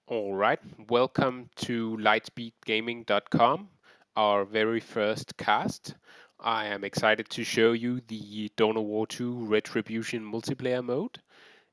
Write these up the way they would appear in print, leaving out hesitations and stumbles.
All right, welcome to lightspeedgaming.com, our very first cast. I am excited to show you the DoW2 Retribution multiplayer mode,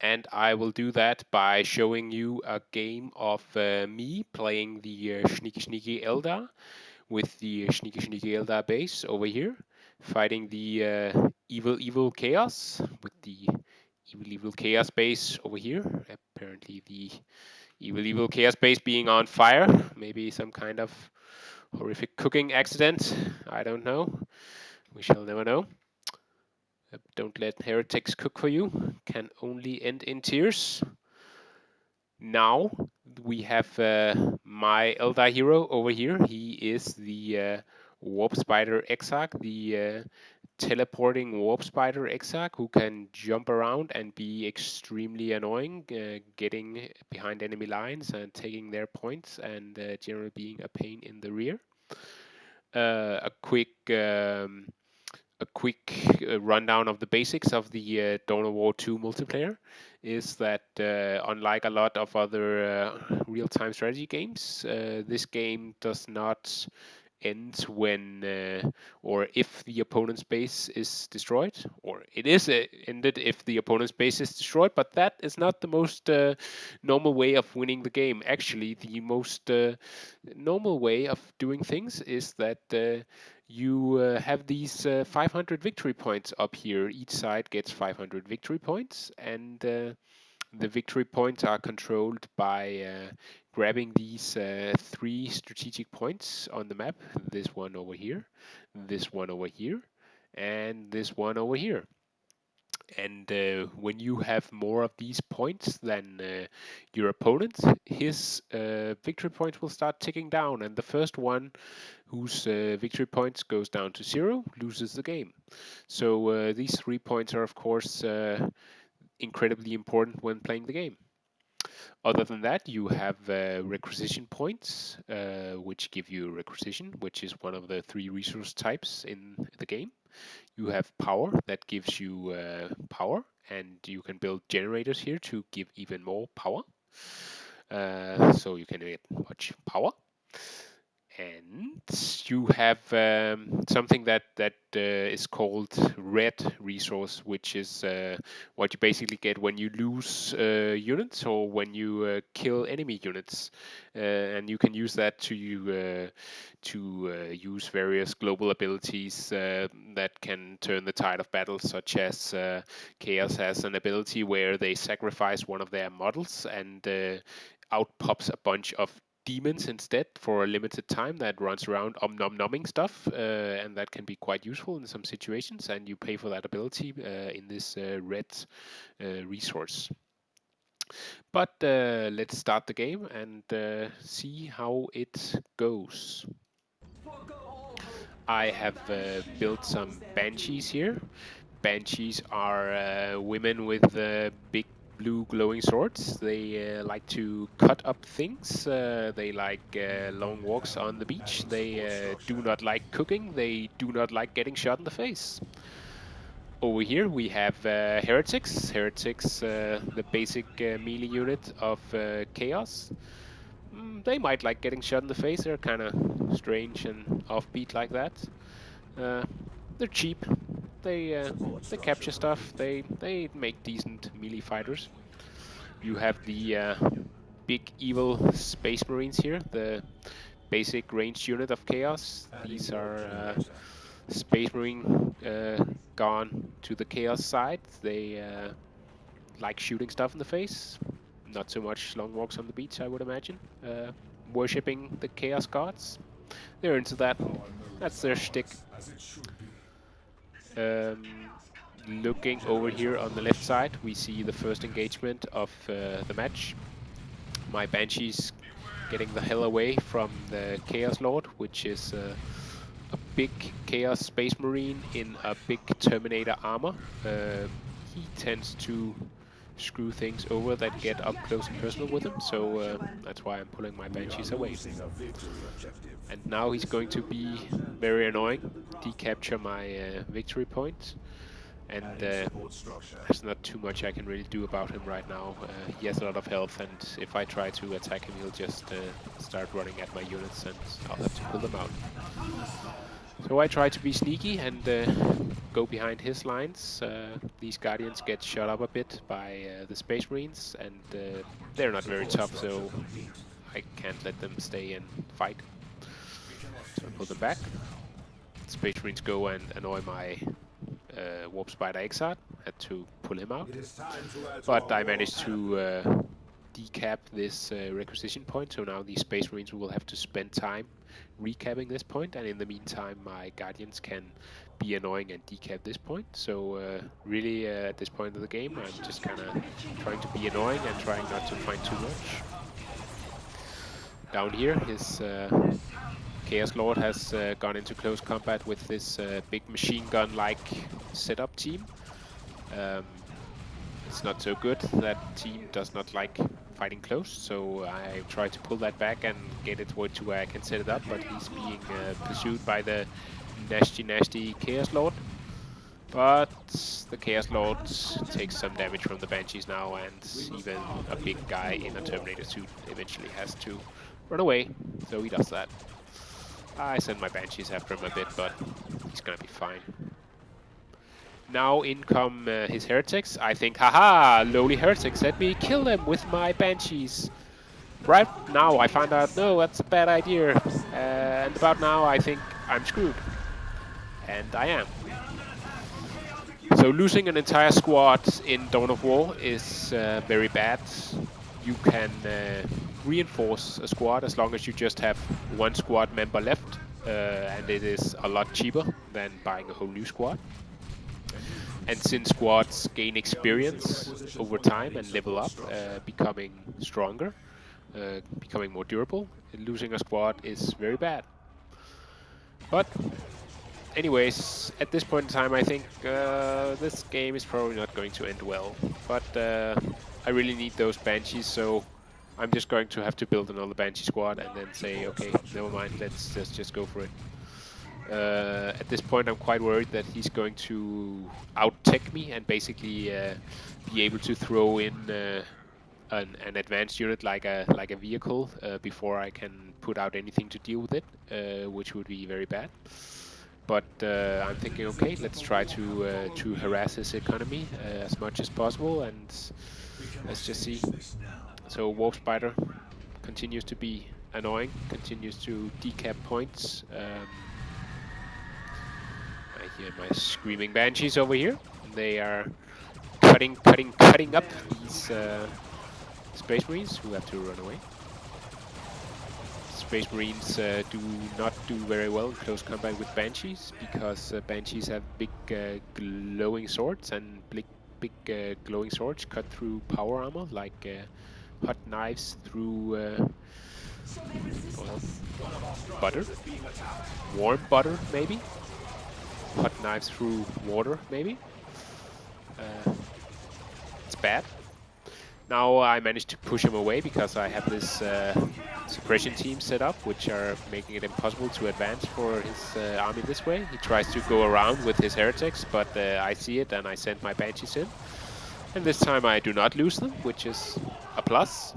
and I will do that by showing you a game of me playing the Sneaky Sneaky Eldar with the Sneaky Sneaky Eldar base over here, fighting the Evil Chaos with the Evil Chaos base over here. Apparently the Evil Chaos base being on fire. Maybe some kind of horrific cooking accident. I don't know. We shall never know. Don't let heretics cook for you. Can only end in tears. Now we have my Eldar hero over here. He is the Warp Spider Exarch, the teleporting Warp Spider Exarch who can jump around and be extremely annoying, getting behind enemy lines and taking their points, and generally being a pain in the rear. A quick rundown of the basics of the Dawn of War 2 multiplayer is that unlike a lot of other real-time strategy games, this game does not end when or if the opponent's base is destroyed, or it is ended if the opponent's base is destroyed, but that is not the most normal way of winning the game. Actually, the most normal way of doing things is that you have these 500 victory points up here. Each side gets 500 victory points, and the victory points are controlled by grabbing these three strategic points on the map. This one over here, this one over here, and this one over here. And when you have more of these points than your opponent, his victory points will start ticking down, and the first one whose victory points goes down to 0 loses the game. So these 3 points are, of course, incredibly important when playing the game. Other than that, you have requisition points, which give you requisition, which is one of the 3 resource types in the game. You have power, that gives you power, and you can build generators here to give even more power. So you can get much power. And you have something that is called red resource, which is what you basically get when you lose units or when you kill enemy units, and you can use that to use various global abilities that can turn the tide of battle, such as Chaos has an ability where they sacrifice one of their models and out pops a bunch of demons instead for a limited time that runs around nom-nomming stuff, and that can be quite useful in some situations, and you pay for that ability in this red resource. But let's start the game and see how it goes. I have built some banshees here. Banshees are women with big blue glowing swords. They like to cut up things. They like long walks on the beach. They do not like cooking. They do not like getting shot in the face. Over here we have heretics. Heretics, the basic melee unit of chaos. They might like getting shot in the face. They're kind of strange and offbeat like that. They're cheap. They capture stuff. They make decent melee fighters. You have the big evil space marines here, the basic ranged unit of chaos. These are space marine gone to the chaos side. They like shooting stuff in the face. Not so much long walks on the beach, I would imagine. Worshipping the chaos gods. They're into that. That's their shtick. Looking over here on the left side, we see the first engagement of the match. My Banshee's getting the hell away from the Chaos Lord, which is a big Chaos Space Marine in a big Terminator armor. He tends to screw things over that get up close and personal with him, so that's why I'm pulling my Banshees away. And now he's going to be very annoying, decapture my victory point. and there's not too much I can really do about him right now. He has a lot of health, and if I try to attack him, he'll just start running at my units, and I'll have to pull them out. So I try to be sneaky and go behind his lines. These Guardians get shot up a bit by the Space Marines, and they're not very tough, so I can't let them stay and fight. So I pull them back. Space Marines go and annoy my Warp Spider Exarch. Had to pull him out, but I managed to decap this requisition point, so now these Space Marines will have to spend time recapping this point, and in the meantime my Guardians can be annoying and decap this point. So really at this point of the game I'm just kind of trying to be annoying and trying not to find too much. Down here his Chaos Lord has gone into close combat with this big machine gun-like setup team. It's not so good. That team does not like fighting close, so I try to pull that back and get it to where I can set it up, but he's being pursued by the nasty Chaos Lord. But the Chaos Lord takes some damage from the Banshees now, and even a big guy in a Terminator suit eventually has to run away, so he does that. I send my Banshees after him a bit, but he's gonna be fine. Now in come his heretics. I think, haha, lowly heretics, let me kill them with my Banshees. Right now I find out, no, that's a bad idea. And about now I think I'm screwed. And I am. So losing an entire squad in Dawn of War is very bad. You can reinforce a squad as long as you just have one squad member left. And it is a lot cheaper than buying a whole new squad. And since squads gain experience over time and level up, becoming stronger, becoming more durable, losing a squad is very bad. But anyways, at this point in time I think this game is probably not going to end well. But I really need those Banshees, so I'm just going to have to build another Banshee squad and then say, okay, never mind, let's just go for it. At this point I'm quite worried that he's going to out-tech me and basically be able to throw in an advanced unit like a vehicle before I can put out anything to deal with it, which would be very bad. But I'm thinking, okay, let's try to harass his economy as much as possible, and let's just see. So Warp Spider continues to be annoying, continues to decap points. I hear my screaming Banshees over here. They are cutting up these Space Marines who have to run away. Space Marines do not do very well in close combat with Banshees, because Banshees have big glowing swords, and big glowing swords cut through power armor like hot knives through well, butter, warm butter maybe. Hot knives through water, maybe. It's bad. Now I managed to push him away because I have this suppression team set up, which are making it impossible to advance for his army this way. He tries to go around with his heretics, but I see it and I send my Banshees in. And this time I do not lose them, which is a plus.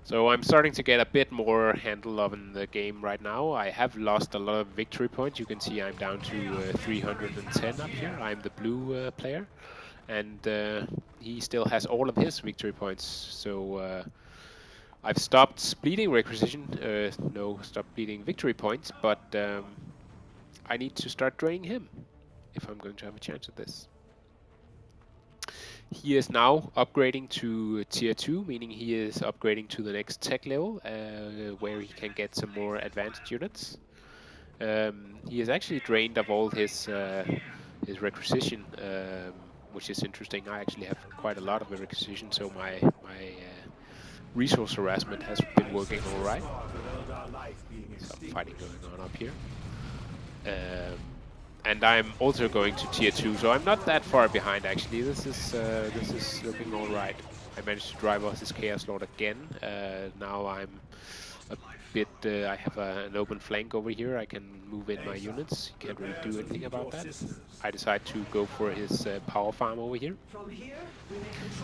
So I'm starting to get a bit more handle of in the game right now. I have lost a lot of victory points. You can see I'm down to 310 up here. I'm the blue player, and he still has all of his victory points. So I've stopped bleeding requisition, stopped bleeding victory points, but I need to start draining him if I'm going to have a chance at this. He is now upgrading to tier 2, meaning he is upgrading to the next tech level, where he can get some more advanced units. He is actually drained of all his requisition, which is interesting. I actually have quite a lot of requisition, so my resource harassment has been working all right. Some fighting going on up here. And I'm also going to tier 2, so I'm not that far behind actually. This is looking all right. I managed to drive off this Chaos Lord again. Now I'm a bit. I have an open flank over here. I can move in my units. He can't really do anything about that. I decide to go for his power farm over here.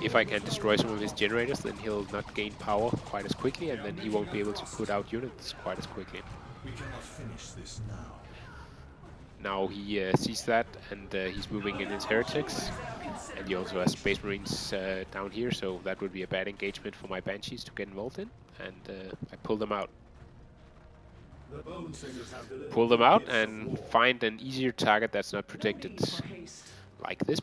If I can destroy some of his generators, then he'll not gain power quite as quickly, and then he won't be able to put out units quite as quickly. We cannot finish this now. Now he sees that, and he's moving in his heretics, and he also has space marines down here, so that would be a bad engagement for my banshees to get involved in, and I pull them out. Pull them out and find an easier target that's not protected, like this